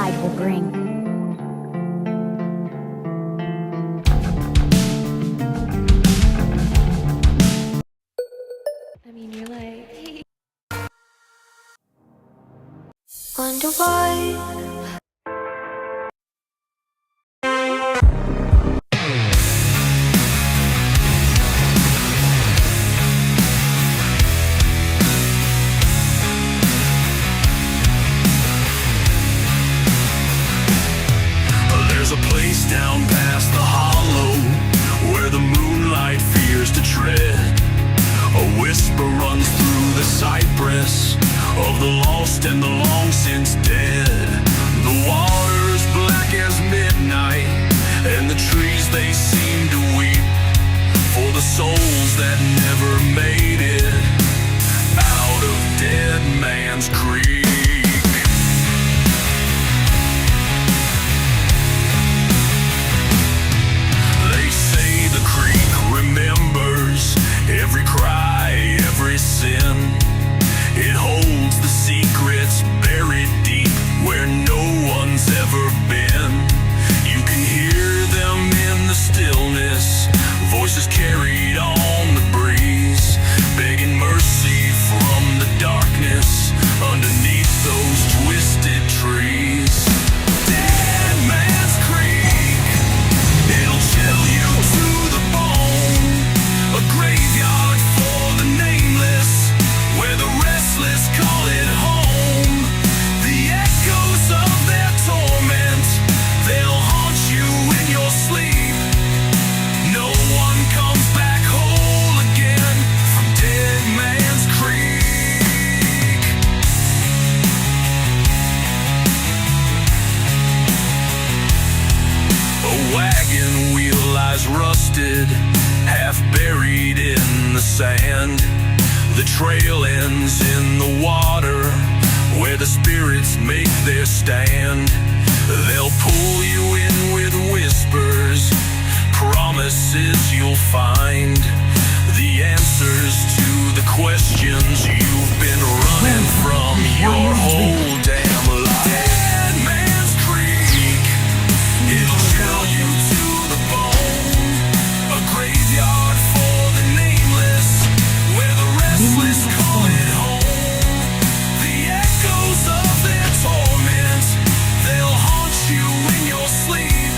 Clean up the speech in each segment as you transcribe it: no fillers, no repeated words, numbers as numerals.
tide will bring. I mean, you're like, Wonder why. There's a place down past the hollow where the moonlight fears to tread. A whisper runs through the cypress of the lost and the long since dead. The water's black as midnight, and the trees they seem to weep for the souls that never made it out of Dead Man's Creek. They say the creek remembers every cry, every sin. It holds the secrets buried deep where no one's ever been. You can hear them in the stillness, voices carried on the breeze, begging mercy from the darkness underneath those twisted trees. Dead Man's Creek, it'll chill you to the bone. A graveyard for the nameless, where the restless call it home. The echoes of their torment, they'll haunt you in your sleep. No one comes back whole again from Dead Man's Creek. A wagon wheel lies rusted, half buried in the sand. The trail ends in the water, where the spirits make their stand. They'll pull you in with whispers, promises you'll find the answers to the questions you've been running from your whole damn life. Dead Man's Creek, it'll chill you to the bone. A graveyard for the nameless, where the restless call it home. The echoes of their torment, they'll haunt you in your sleep.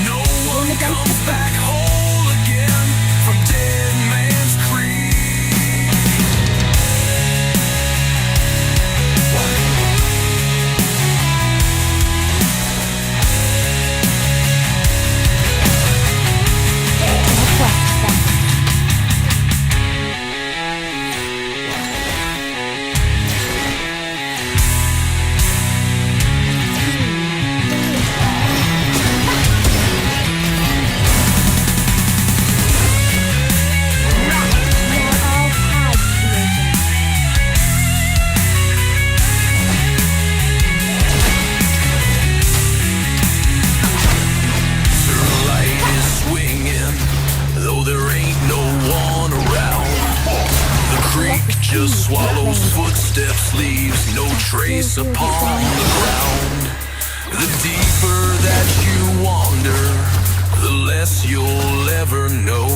No one comes back whole again from Dead Man's Creek. Just swallows footsteps, leaves no trace upon the ground. The deeper that you wander, the less you'll ever know,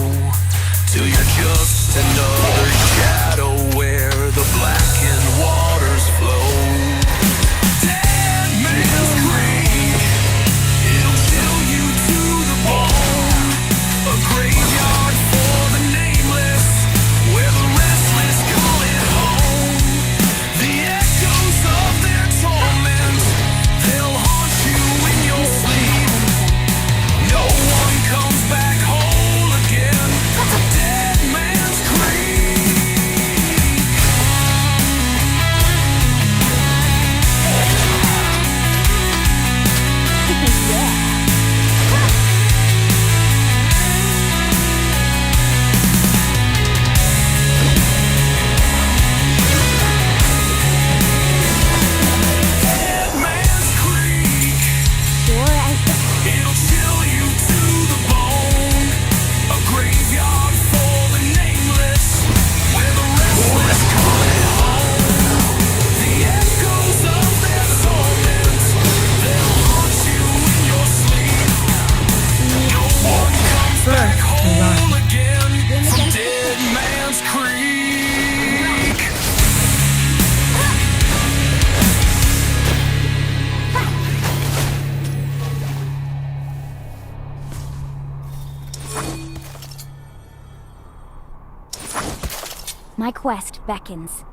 till you're just another shadow where the blackened waters flow. Dead Man's Creek, it'll chill you to the bone. A graveyard for the nameless, where the restless call it home. The echoes of their torment, they'll haunt you in your sleep. No one comes back whole again from Dead Man's Creek. My quest beckons.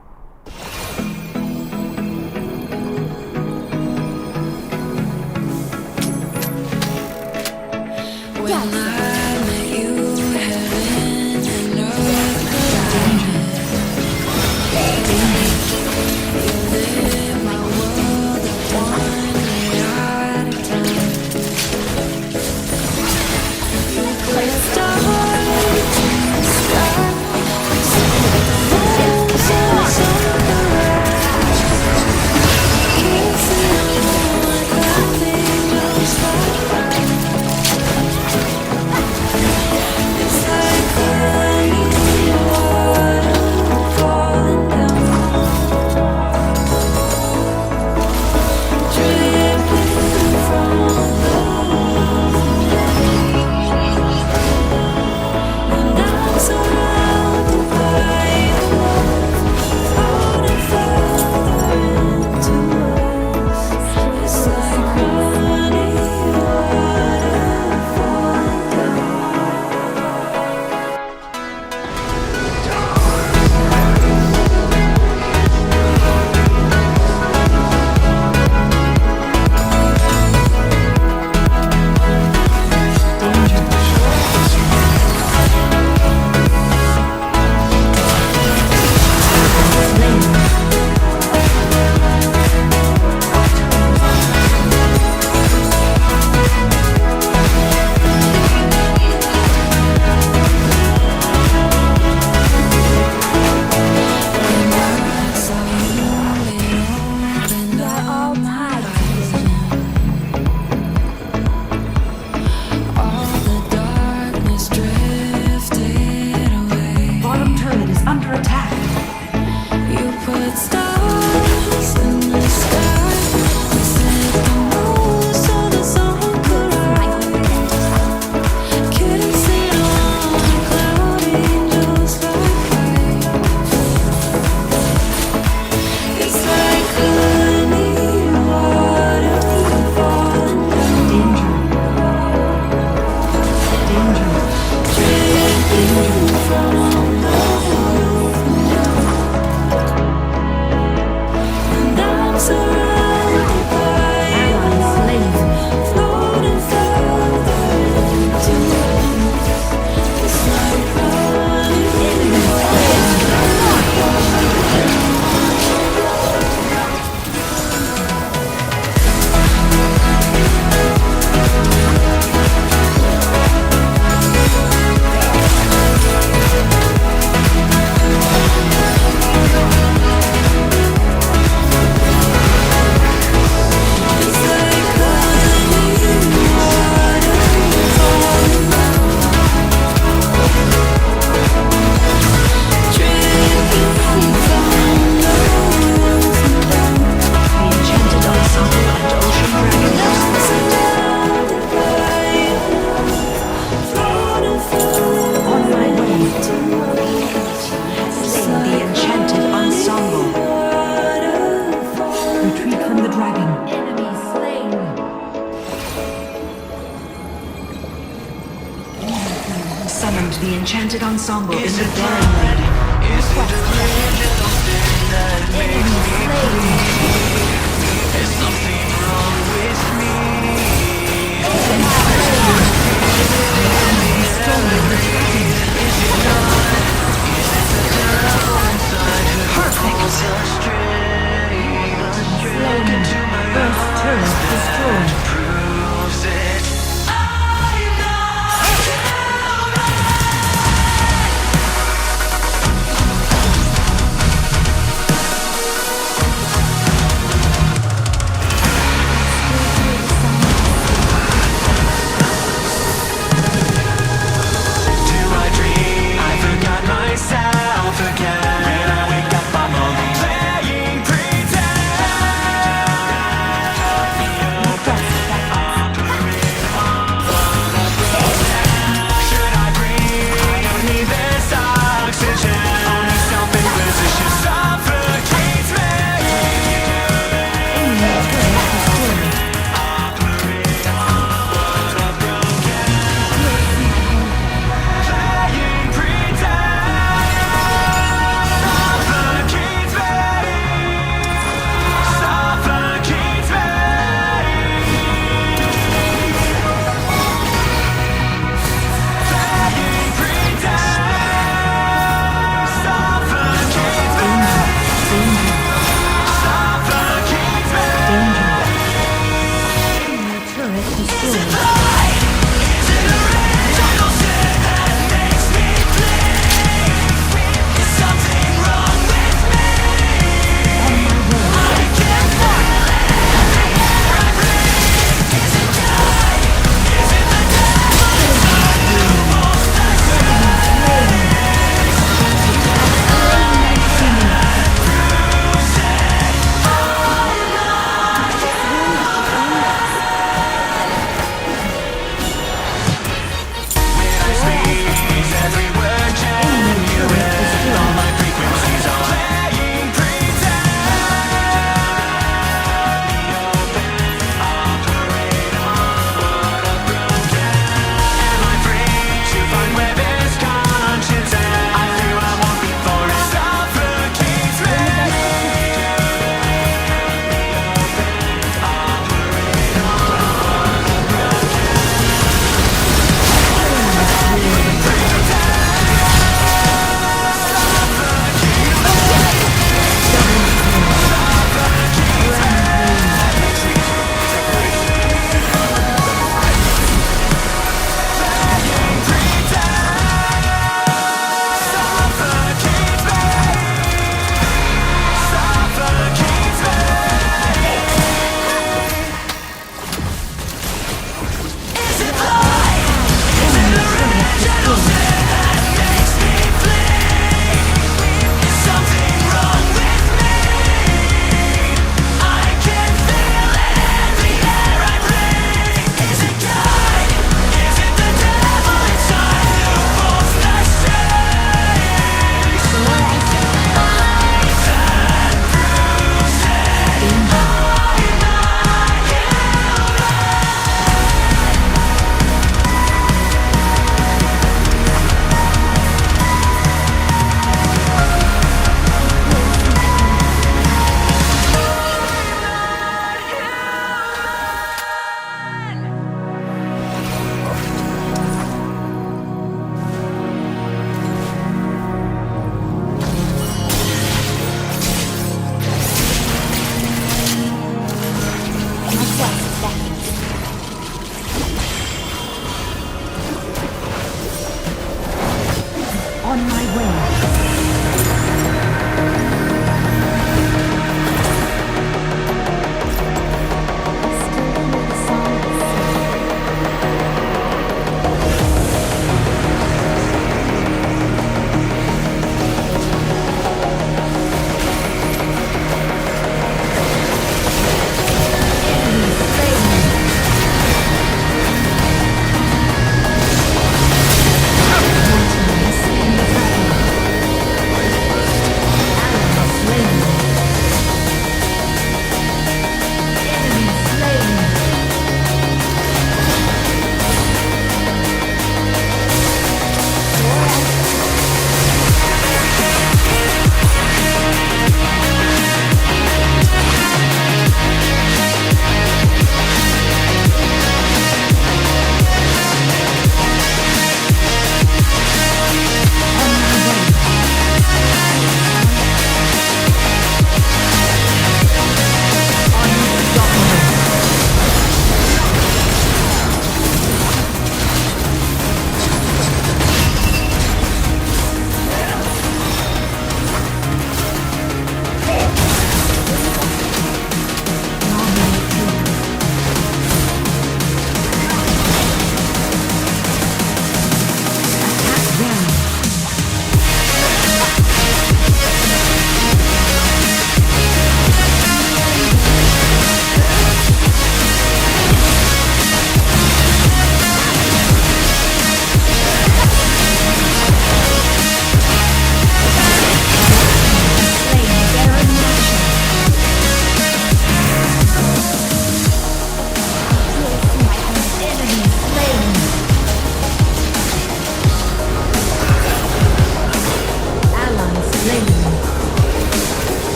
Summoned the enchanted ensemble in the Daring Lady. There's something wrong with me. First turret destroyed. Proves it.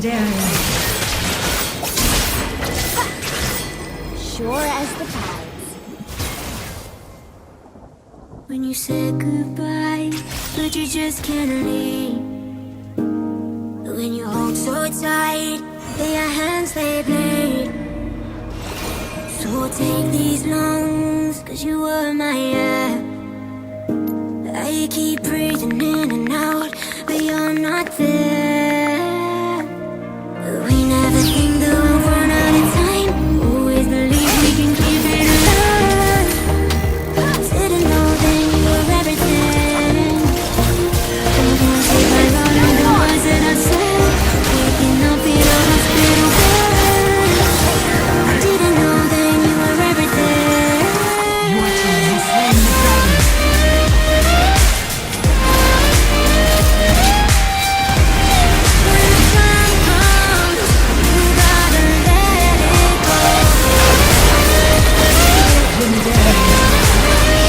Legendary. Sure as the tides. When you said goodbye, but you just can't leave. When you hold so tight, that your hands they bleed. So take these lungs, cause you were my air. I keep breathing in and out, but you're not there. We never think that we'll run out of time. Always believe we can keep it alive. Didn't know then you were everything. Don't wanna take my love and the words that I said. Waking up in a hospital bed. I didn't know then you were everything. Your team has slain the dragon. When the time comes, you gotta let it go. Legendary.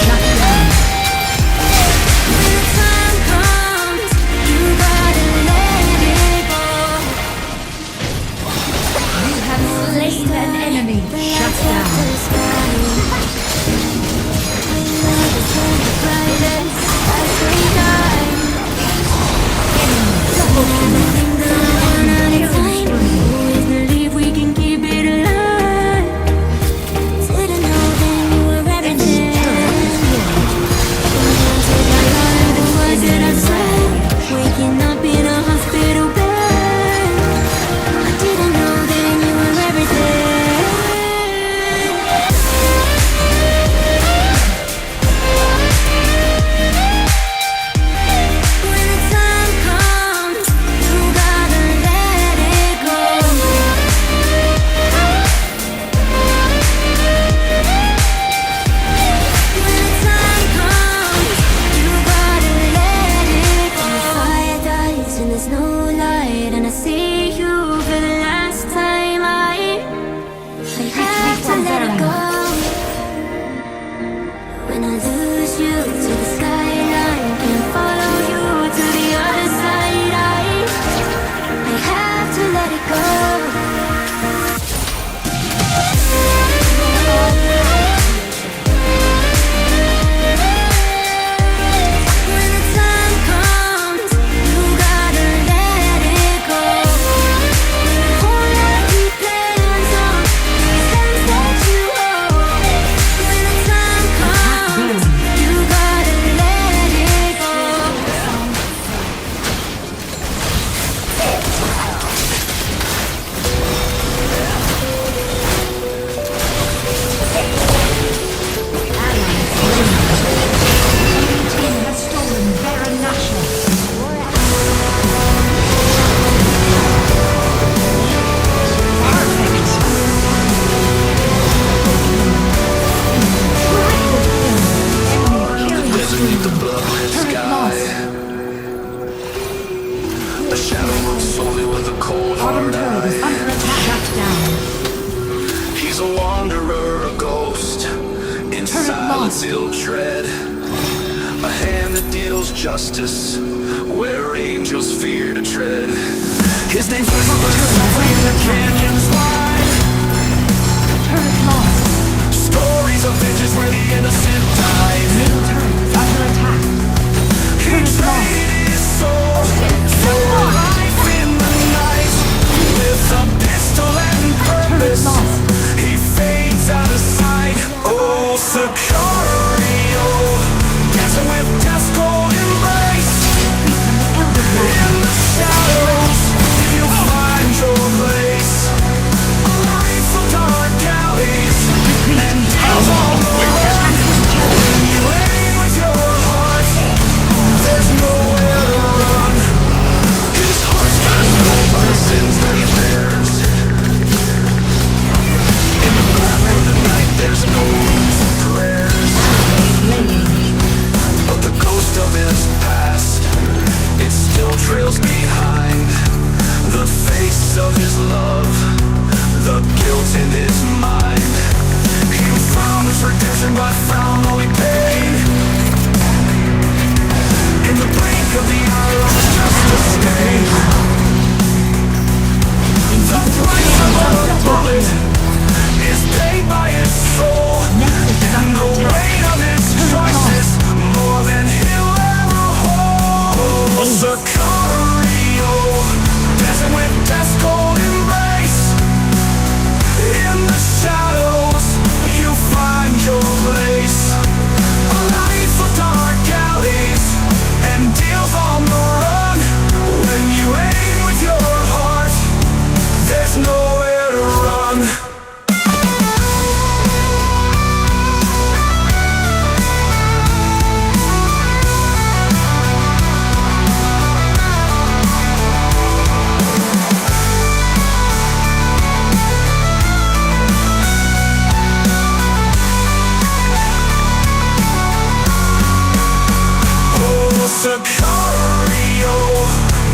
Shut down. When the time comes, you gotta let it go. You have slain an enemy. Shut down. Always believe we can keep it alive. Didn't know then you were everything. Take my love and the words that I said. Waking up in a hospital bed. I didn't know then you were everything. When the time comes, you gotta let it go. When the time comes, you gotta let it go. When the fire dies and there's no light, and I see you for the last time, I have to let it go. When I lose you to the skyline, can't follow you to the other side. I have to let it go. When the time comes, you gotta let it go. Hold out your plans on these hands that you hold. When the time comes, you gotta let it go. Your team has stolen Baron Nashor. Perfect. Beneath the bloodless sky, a shadow looks solely with a cold Bottom hard turret is eye. under attack. Shut down. He's a wanderer, a ghost, in silence ill tread. A hand that deals justice, where angels fear to tread. His name's Whispers, where the canyons lie. Turret lost. Stories of vengeance where the innocent died. Middle turret is under attack. He traded his soul for life in the night. With a pistol and purpose, he fades out of sight. Oh, Sicario, dancing with death's cold embrace. In the shadows, you'll find your place. A life of dark alleys and tales all the way. When you aim with your heart, there's nowhere to run. His heart's controlled by the sins that he bears. In the grip of the night, there's no room for prayers. But the ghost of his past, it still trails behind. The face of his love, the guilt in his mind. He found his redemption but found only pain. In the blink of the eye, lost just a stain.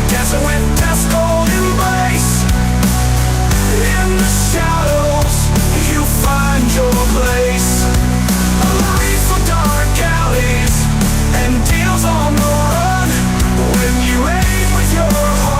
Dancing with Tesco